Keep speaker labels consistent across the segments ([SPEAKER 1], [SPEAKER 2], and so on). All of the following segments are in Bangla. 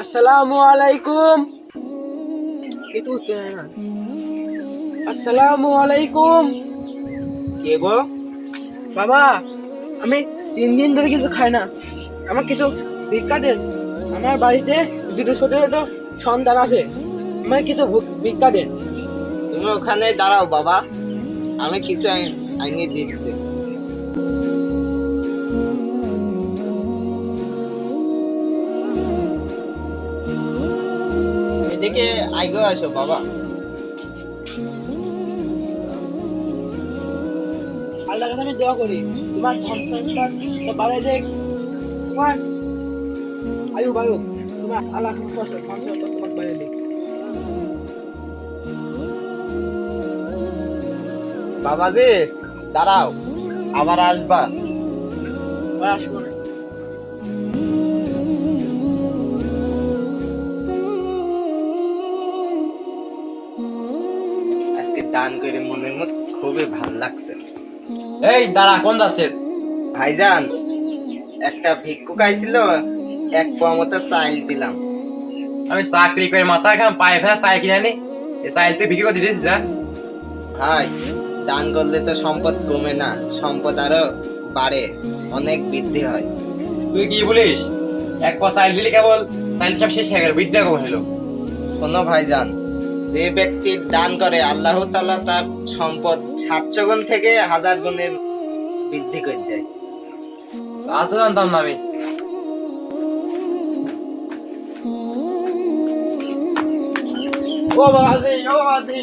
[SPEAKER 1] আসসালামু আলাইকুম। একটু আসসালামু আলাইকুম।
[SPEAKER 2] কে গো?
[SPEAKER 1] বাবা, আমি 3 দিন ধরে কিছু খাই না, আমার কিছু ভিক্ষা দেন। আমার বাড়িতে দুটো ছোট ছোট সন্তান আছে, আমার কিছু ভিক্ষা দেন।
[SPEAKER 2] তুমি ওখানে দাঁড়াও বাবা, আমি কিছু আইনে দিচ্ছি। এদিকে আইগো আসো বাবা।
[SPEAKER 1] আল্লাহর কাছে আমি দোয়া করি তোমার ধন সম্পদ বাড়াই দেখ, তোমার আয়ু বাড়ুক, তোমার আল্লাহ ধন সম্পদ তোমার বাড়াই দেখ।
[SPEAKER 2] বাবাজি দাঁড়াও, আবার আসবা।
[SPEAKER 1] আর আসবো না।
[SPEAKER 2] আজকে দান করে মনের মত খুবই ভাল লাগছে।
[SPEAKER 3] এই দাঁড়া, কোন যাচ্ছে?
[SPEAKER 2] ভাইজান, একটা ভিক্ষুক আইছিল, 1 পোয়া মতো চাইল দিলাম।
[SPEAKER 3] আমি চাকরি করে মাথা খাম, পায়ে ফেলা চাই কিনে আনি। এই চাইল তুই বিক্রি করে দিতেছিস যা।
[SPEAKER 2] ভাই, দান করলে তো সম্পদ কমে না, সম্পদ আরো বাড়ে, অনেক বৃদ্ধি হয়।
[SPEAKER 3] তুই কি বলিস? 1 পা চাইল দিলে কেবল চাইল সব শেষ হয়ে গেল, বিদ্যা কখন হলো?
[SPEAKER 2] শোনো ভাইজান, যে ব্যক্তি দান করে আল্লাহ তাআলা তার সম্পদ 700 গুণ থেকে 1000 গুণের বৃদ্ধি করে দেয়।
[SPEAKER 3] তা তো জানতাম না আমি।
[SPEAKER 1] ও বাবাজি, ও বাবাজি,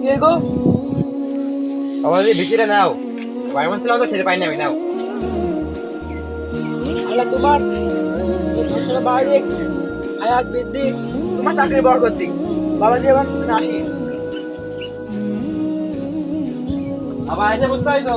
[SPEAKER 1] কে গো?
[SPEAKER 3] বাবা যদি বিক্রিটা নাও, ভাই মন ছিলাম তো খেতে পাইনি আমি, নাও।
[SPEAKER 1] আল্লাহ তোমার যে ধন সম্পদ বাড়াই দেখ, হায়াত বৃদ্ধি, তোমার চাকরি বরকত দিক। বাবাজি এবার আসি।
[SPEAKER 3] আবার এসে বুঝতে তো